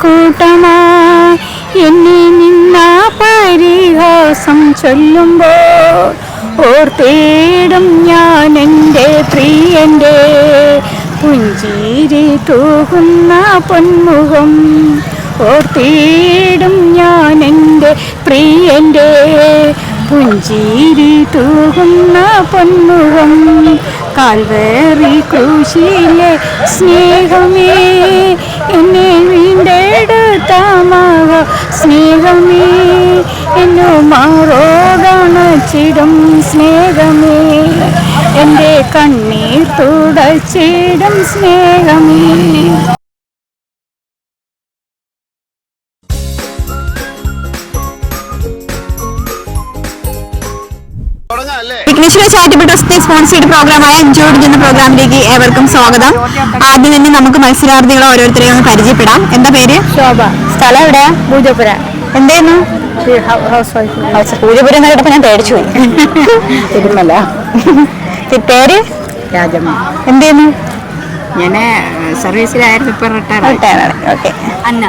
കൂട്ടമായി എന്നെ നിന്ന പരിഹാസം ചൊല്ലുമ്പോൾ ഓർത്തേടും ഞാൻ എൻ്റെ പ്രിയൻ്റെ പുഞ്ചിരി തൂകുന്ന പൊന്മുഖം. ഓർത്തേടും ഞാൻ എൻ്റെ പ്രിയൻ്റെ പുഞ്ചിരി തൂകുന്ന പൊന്മുഖം. കാൽവറി ക്രൂശിലെ സ്നേഹമേ എന്നെ വീണ്ടെടുത്ത മഹാ സ്നേഹമേ എന്നു മാറോടണച്ചിടും സ്നേഹമേ എൻ്റെ കണ്ണീർ തുടച്ചിടും സ്നേഹമേ. വിഘ്നേശ്വര ചാരിറ്റബിൾ ട്രസ്റ്റ് സ്പോൺസേഡ് പ്രോഗ്രാമായ എൻജോയ്ഡ് എന്ന പ്രോഗ്രാമിലേക്ക് ഏവർക്കും സ്വാഗതം. ആദ്യം തന്നെ നമുക്ക് മത്സരാർത്ഥികളെ ഓരോരുത്തരെയും ഒന്ന് പരിചയപ്പെടാം. എന്താ പേര്? ശോഭ. സ്ഥലം എവിടെയാ? പൂജപ്പുര. എന്തായിരുന്നു? പൂജപ്പുര എന്ന് കേട്ടപ്പോ ഞാൻ പേടിച്ചു പോയി. തിരുമല. പേര്? രാജമ്മ. എന്തെയ്യുന്നു? ഞാൻ സർവീസിലായിരുന്നു, ഇപ്പൊ റിട്ടയർ. ഓക്കെ. അന്ന,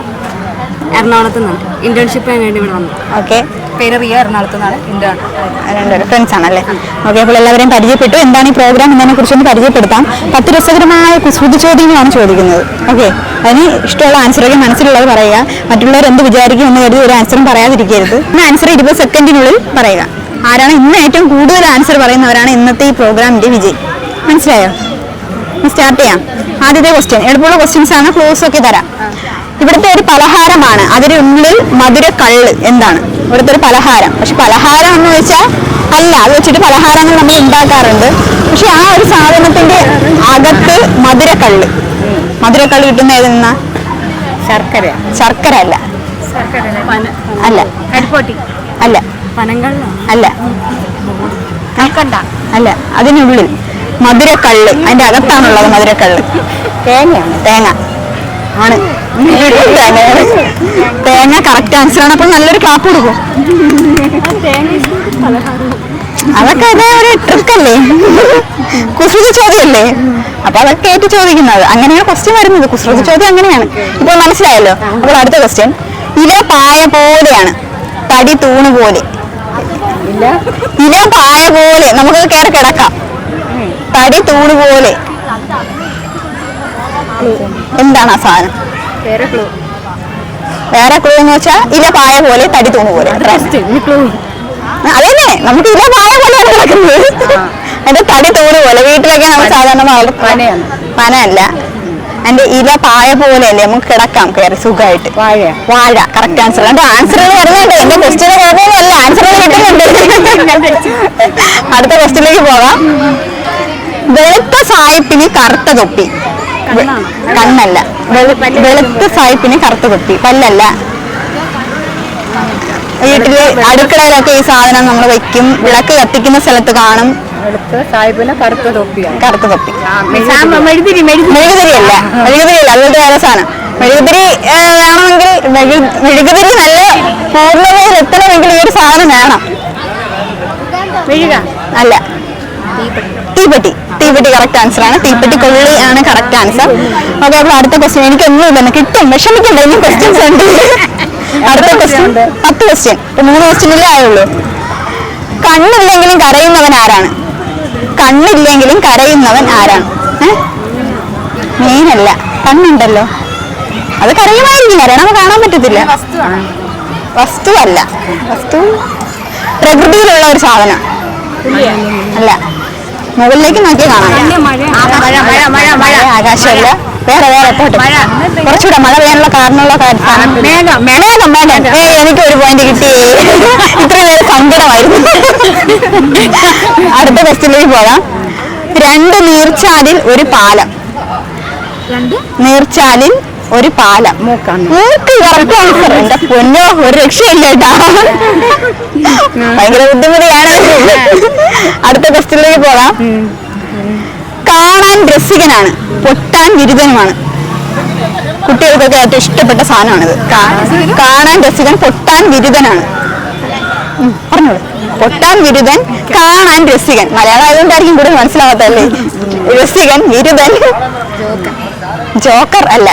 എറണാകുളത്ത് നിന്നുണ്ട്. ഇന്റേൺഷിപ്പിന് വേണ്ടി ഇവിടെ വന്നു. ഓക്കെ. പേര് റിയ, എറണാകുളത്ത് നിന്നാണ്. ഇന്റേൺ. രണ്ടുപേരും ഫ്രണ്ട്സ് ആണല്ലേ? ഓക്കെ. അപ്പോൾ എല്ലാവരെയും പരിചയപ്പെട്ടു. എന്താണ് ഈ പ്രോഗ്രാം എന്നതിനെ കുറിച്ചൊന്ന് പരിചയപ്പെടുത്താം. 10 രസകരമായ കുസൃതി ചോദ്യങ്ങളാണ് ചോദിക്കുന്നത്. ഓക്കെ. അതിന് ഇഷ്ടമുള്ള ആൻസറൊക്കെ മനസ്സിലുള്ളത് പറയുക. മറ്റുള്ളവർ എന്ത് വിചാരിക്കും എന്ന് കരുതി ഒരു ആൻസറും പറയാതിരിക്കരുത്. ആൻസർ 20 സെക്കൻഡിനുള്ളിൽ പറയുക. ആരാണ് ഇന്ന് ഏറ്റവും കൂടുതൽ ആൻസർ പറയുന്നവരാണ് ഇന്നത്തെ ഈ പ്രോഗ്രാമിന്റെ വിജയി. മനസ്സിലായോ? സ്റ്റാർട്ട് ചെയ്യാം. ആദ്യത്തെ ക്വസ്റ്റ്യൻ എളുപ്പമുള്ള ക്വസ്റ്റ്യൻസ് ആണ്. ക്ലോസ് ഒക്കെ തരാം. ഇവിടുത്തെ ഒരു പലഹാരമാണ്, അതിന്റെ ഉള്ളിൽ മധുര കള്ള്. എന്താണ് ഇവിടുത്തെ ഒരു പലഹാരം? പക്ഷെ പലഹാരം എന്ന് വെച്ചാൽ അല്ല, അത് വെച്ചിട്ട് പലഹാരങ്ങൾ നമ്മൾ ഉണ്ടാക്കാറുണ്ട്. പക്ഷെ ആ ഒരു സാധനത്തിന്റെ അകത്ത് മധുരക്കള്ള്. മധുരക്കള്ള് കിട്ടുന്ന ഏതെന്നാ? ശർക്കര. ശർക്കര അല്ല. അല്ല. അല്ല. അല്ല. അല്ല. അതിനുള്ളിൽ മധുരക്കള്ള്, അതിന്റെ അകത്താണുള്ളത് മധുരക്കള്ള്. തേങ്ങയാണ്. തേങ്ങ ആണ്. തേങ്ങ കറക്റ്റ് ആൻസർ ആണ്. അപ്പൊ നല്ലൊരു ക്ലാപ്പ് കൊടുക്കും. അതൊക്കെ അതേ ഒരു ട്രിക്കല്ലേ, കുസൃതി ചോദ്യമല്ലേ? അപ്പൊ അതൊക്കെ ആയിട്ട് ചോദിക്കുന്നത്. അങ്ങനെയാണ് ക്വസ്റ്റ്യൻ വരുന്നത്. കുസൃതി ചോദ്യം അങ്ങനെയാണ്. ഇപ്പൊ മനസ്സിലായല്ലോ? അപ്പോൾ അടുത്ത ക്വസ്റ്റ്യൻ. ഇല പായ പോലെയാണ്, തടി തൂണ് പോലെ. ഇല പായ പോലെ നമുക്ക് കയറി കിടക്കാം. തടി തൂണ് പോലെ. എന്താണ് ആ സാധനം? വേറെ ക്ലൂ എന്ന് വെച്ചാൽ ഇല പായ പോലെ, തടി തൂണ് പോലെ. അതന്നെ, നമുക്ക് ഇല പായ പോലെയാണ് കിടക്കുന്നത്. അതിന്റെ തടി തൂണ് പോലെ. വീട്ടിലൊക്കെ നമ്മൾ സാധാരണ പനയല്ല, അതിന്റെ ഇല പായ പോലെ അല്ലേ നമുക്ക് കിടക്കാം കയറി സുഖമായിട്ട്. വാഴ കറക്റ്റ് ആൻസർ. അതിന്റെ ആൻസറുകൾ വരുന്നുണ്ട്. എന്റെ ക്വസ്റ്റ്യന് കുഴപ്പമൊന്നുമല്ല, ആൻസറുകൾ കിട്ടുന്നുണ്ട്. അടുത്ത ക്വസ്റ്റ്യനിലേക്ക് പോകാം. വെളുത്ത സായിപ്പിന് കറുത്ത തൊപ്പി. കണ്ണല്ല. വെളുത്ത സായിപ്പിന് കറുത്ത തൊപ്പി. പല്ലല്ല. വീട്ടില് അടുക്കളയിലൊക്കെ ഈ സാധനം നമ്മൾ വെക്കും. വിളക്ക് കത്തിക്കുന്ന സ്ഥലത്ത് കാണും. കറുത്ത തൊപ്പി. മെഴുകുതിരി അല്ല. അതുകൊണ്ട് വേറെ സാധനം. മെഴുകുതിരി വേണമെങ്കിൽ മെഴുകുതിരി നല്ല പൂർണ്ണതയിൽ എത്തണമെങ്കിൽ ഈ ഒരു സാധനം വേണം. അല്ല. തീപ്പെട്ടി. തീപ്പെട്ടി കറക്റ്റ് ആൻസർ ആണ്. തീപ്പെട്ടി കൊള്ളി ആണ് കറക്റ്റ് ആൻസർ. ഓക്കെ. അപ്പോൾ അടുത്ത ക്വസ്റ്റ്യൻ. എനിക്കൊന്നും ഇല്ല, കിട്ടും, വിഷമിക്കണ്ട. ഇനി ക്വസ്റ്റ്യൻസ് ഉണ്ട്. അടുത്ത ക്വസ്റ്റ്യൻ 10 ക്വസ്റ്റ്യൻ. 3 ക്വസ്റ്റ്യനിലേ ആയുള്ളൂ. കണ്ണില്ലെങ്കിലും കരയുന്നവൻ ആരാണ്? കണ്ണില്ലെങ്കിലും കരയുന്നവൻ ആരാണ്? മീനല്ല. കണ്ണുണ്ടല്ലോ, അത് കരയുമായിരിക്കും. കരയണം കാണാൻ പറ്റത്തില്ല. വസ്തുവല്ല. വസ്തു പ്രകൃതിയിലുള്ള ഒരു സാധനം അല്ല. മുകളിലേക്ക് നോക്കി കാണാം. ആകാശമല്ല. വേറെ പോട്ടെ. കുറച്ചുകൂടെ മഴ പെയ്യാനുള്ള കാരണമുള്ള മേഘം. എനിക്ക് ഒരു പോയിന്റ് കിട്ടി. ഇത്ര നേരം സങ്കടമായിരുന്നു. അടുത്ത ക്വസ്റ്റ്യനിലേക്ക് പോകാം. 2 നീർച്ചാലിൽ ഒരു പാലം. നീർച്ചാലിൽ ഒരു പാലം. മൂക്ക് കറക്റ്റ് ആൻസർ. എന്റെ പൊന്നോ, ഒരു രക്ഷയില്ല കേട്ടാ. ഭയങ്കര ബുദ്ധിമുട്ടിയാണ്. അടുത്ത ക്വസ്റ്റ്യനിലേക്ക് പോകാം. കാണാൻ രസികനാണ്, പൊട്ടാൻ വിരുദ്ധനുമാണ്. കുട്ടികൾക്കൊക്കെ ഏറ്റവും ഇഷ്ടപ്പെട്ട സാധനമാണിത്. കാണാൻ രസികൻ, പൊട്ടാൻ വിരുദ്ധനാണ്. പറഞ്ഞോളൂ. പൊട്ടാൻ വിരുദ്ധൻ, കാണാൻ രസികൻ. മലയാളം ആയതുകൊണ്ടായിരിക്കും കൂടുതൽ മനസ്സിലാവാത്തല്ലേ. രസികൻ, വിരുദ്ധൻ. ജോക്കർ അല്ല.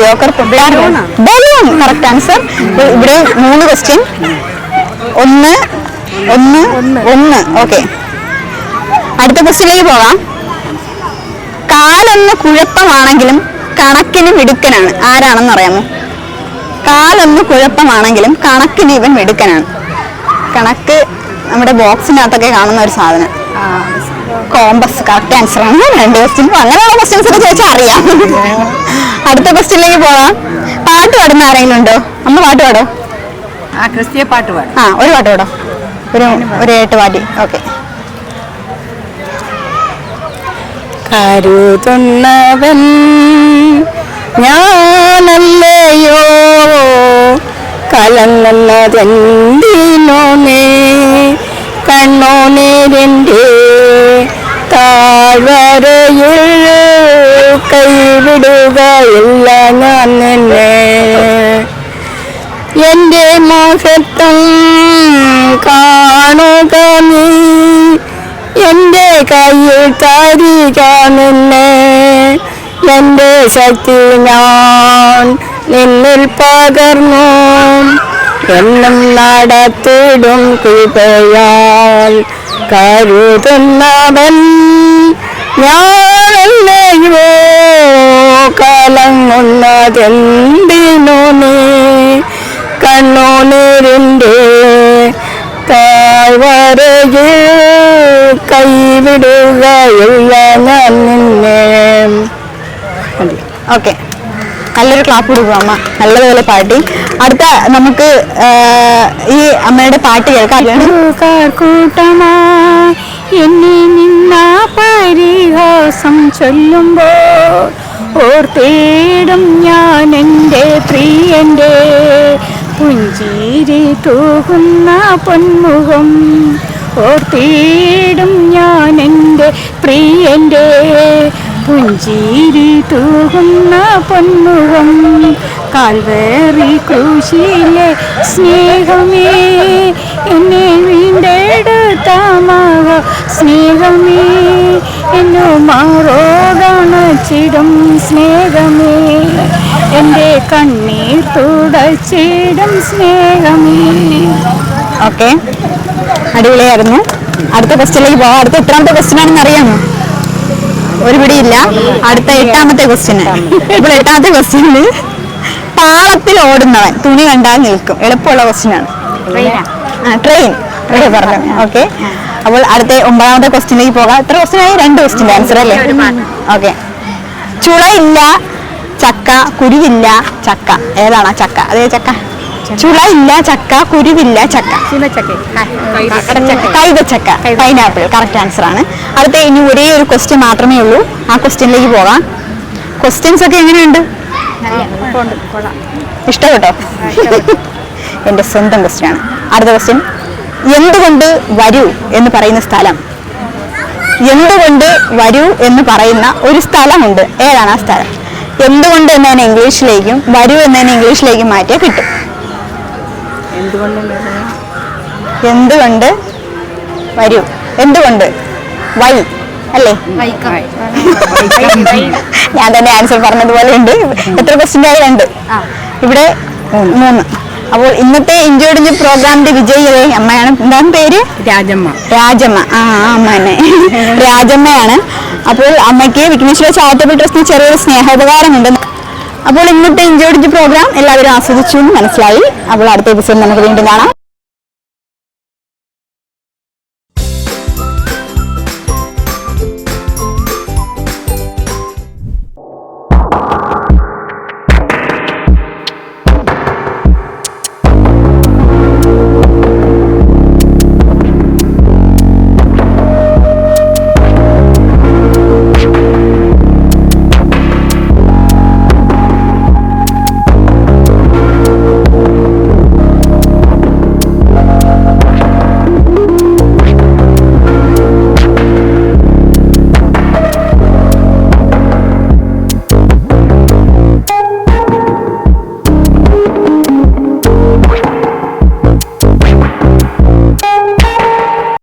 Joker balloon, correct answer. ഇവിടെ 3 ക്വസ്റ്റ്യൻ, 1 1 1. ഓക്കെ, അടുത്ത ക്വസ്റ്റ്യനിലേക്ക് പോകാം. കാലൊന്ന് കുഴപ്പമാണെങ്കിലും കണക്കിന് മിടുക്കനാണ്, ആരാണെന്ന് അറിയാമോ? കാലൊന്ന് കുഴപ്പമാണെങ്കിലും കണക്കിന് ഇവൻ മിടുക്കനാണ്. കണക്ക് നമ്മുടെ ബോക്സിനകത്തൊക്കെ കാണുന്ന ഒരു സാധനം. കോമ്പസ് കറക്റ്റ് ആൻസർ ആണ്. 2 ക്വസ്റ്റ്യൻ, അങ്ങനെയുള്ള ക്വസ്റ്റ്യൻസ് ഒക്കെ ചോദിച്ചാൽ അറിയാം. അടുത്ത ക്വസ്റ്റ്യനിലേക്ക് പോകാം. പാട്ട് പാടുന്ന ആരെങ്കിലും ഉണ്ടോ? അമ്മ പാട്ട് പാടോ? ക്രിസ്തീയ പാട്ട് പാടും. ഒരു പാട്ട് പാടോ? ഒരു 8 പാട്ടി. ഓക്കെ. കരുതുന്നവൻ ഞാനല്ലയോ, കലങ്ങുന്നതെന്തിനോ നേ, കണ്ണോനേരെൻ്റെ താഴ്വരയിൽ കൈവിടുകയില്ല ഞാൻ നിന്നെ. എൻ്റെ മഹത്വം കാണുക നീ, എൻ്റെ കയ്യിൽ തരിക നിന്നെ. എൻ്റെ ശക്തി ഞാൻ നിന്നിൽ പകർന്നു, എന്നും നടത്തിടും കൃപയാൽ. കരുതുന്നവൻ ഞാനല്ലയോ, കലങ്ങുന്നതെന്തിനു നീ, കണ്ണുനീരിൻ്റെ താഴ്വരയിൽ കൈവിടുകയില്ല ഞാൻ നിന്നെ. ഓക്കെ, നല്ലൊരു ക്ലാപ്പ് കൊടുക്കും അമ്മ, നല്ലതുപോലെ പാട്ടി. അടുത്ത നമുക്ക് ഈ അമ്മയുടെ പാട്ട് കേൾക്കാം. കൂട്ടമായി എന്നെ നിന്ന പരിഹാസം ചൊല്ലുമ്പോൾ ഓർത്തേടും ഞാൻ എൻ്റെ പ്രിയൻ്റെ പുഞ്ചിരി തൂകുന്ന പൊന്മുഖം. ഓർത്തേടും ഞാൻ എൻ്റെ പ്രിയൻ്റെ പുഞ്ചിരി തൂകുന്ന പൊന്മുഖം. കാൽവറി ക്രൂശിലെ സ്നേഹമേ, എന്നെ വീണ്ടെടുത്ത മഹ സ്നേഹമേ, എന്നു മാറോടണച്ചിടും സ്നേഹമേ, എൻ്റെ കണ്ണീർ തുടച്ചിടും സ്നേഹമേ. ഓക്കെ, അടിപൊളിയായിരുന്നു. അടുത്ത ക്വസ്റ്റ്യനിലേക്ക് പോകാം. അടുത്ത എത്രാമത്തെ ക്വസ്റ്റ്യൻ ആണെന്ന് അറിയാമോ? ഒരു പിടിയില്ല. അടുത്ത 8ാമത്തെ ക്വസ്റ്റ്യന്. ഇപ്പോൾ 8ാമത്തെ ക്വസ്റ്റ്യനിൽ താളത്തിൽ ഓടുന്നവൻ തുണി കണ്ടാൽ നിൽക്കും. എളുപ്പമുള്ള ക്വസ്റ്റ്യനാണ്. ട്രെയിൻ പറഞ്ഞു. ഓക്കെ, അപ്പോൾ അടുത്ത 9ാമത്തെ ക്വസ്റ്റ്യനിലേക്ക് പോകാം. എത്ര ക്വസ്റ്റ്യനായി? 2 ക്വസ്റ്റ്യൻ്റെ ആൻസർ അല്ലേ? ഓക്കെ. ചുളയില്ല ചക്ക, കുരുവില്ല ചക്ക, ഏതാണ് ചക്ക? അതേ ചക്ക. ചുളയില്ല ചക്ക, കുരുവില്ല ചക്ക, കൈതച്ചക്ക, പൈനാപ്പിൾ. കറക്റ്റ് ആൻസർ ആണ്. അടുത്ത ഇനി ഒരേ ഒരു ക്വസ്റ്റ്യൻ മാത്രമേ ഉള്ളൂ. ആ ക്വസ്റ്റ്യനിലേക്ക് പോകാം. ക്വസ്റ്റ്യൻസ് ഒക്കെ എങ്ങനെയുണ്ട്? ഇഷ്ടപ്പെട്ടോ? എൻ്റെ സ്വന്തം ക്വസ്റ്റ്യൻ ആണ്. അടുത്ത ക്വസ്റ്റ്യൻ, എന്തുകൊണ്ട് വരൂ എന്ന് പറയുന്ന സ്ഥലം, എന്തുകൊണ്ട് വരൂ എന്ന് പറയുന്ന ഒരു സ്ഥലമുണ്ട്. ഏതാണ് ആ സ്ഥലം? എന്തുകൊണ്ട് എന്നതിനെ ഇംഗ്ലീഷിലേക്കും വരൂ എന്നതിനെ ഇംഗ്ലീഷിലേക്കും മാറ്റിയാൽ കിട്ടും. എന്തുകൊണ്ട് വരൂ, എന്തുകൊണ്ട് വൈ അല്ലേ? ഞാൻ തന്നെ ആൻസർ പറഞ്ഞതുപോലെ ഉണ്ട്. എത്ര ക്വസ്റ്റ്യൻ ആയി? 2. ഇവിടെ 3. അപ്പോൾ ഇന്നത്തെ ഇഞ്ചോടിഞ്ച് പ്രോഗ്രാമിന്റെ വിജയിയെ അമ്മയാണ്. എന്താണ് പേര്? രാജമ്മ. അമ്മ തന്നെ രാജമ്മയാണ്. അപ്പോൾ അമ്മയ്ക്ക് വിഘ്നേശ്വര ചാരിറ്റബിൾ ട്രസ്റ്റിന് ചെറിയൊരു സ്നേഹോപകാരമുണ്ട്. അപ്പോൾ ഇന്നത്തെ ഇഞ്ചോടിഞ്ച് പ്രോഗ്രാം എല്ലാവരും ആസ്വദിച്ചു എന്ന് മനസ്സിലായി. അപ്പോൾ അടുത്ത എപ്പിസോഡ് നമുക്ക് വീണ്ടും കാണാം.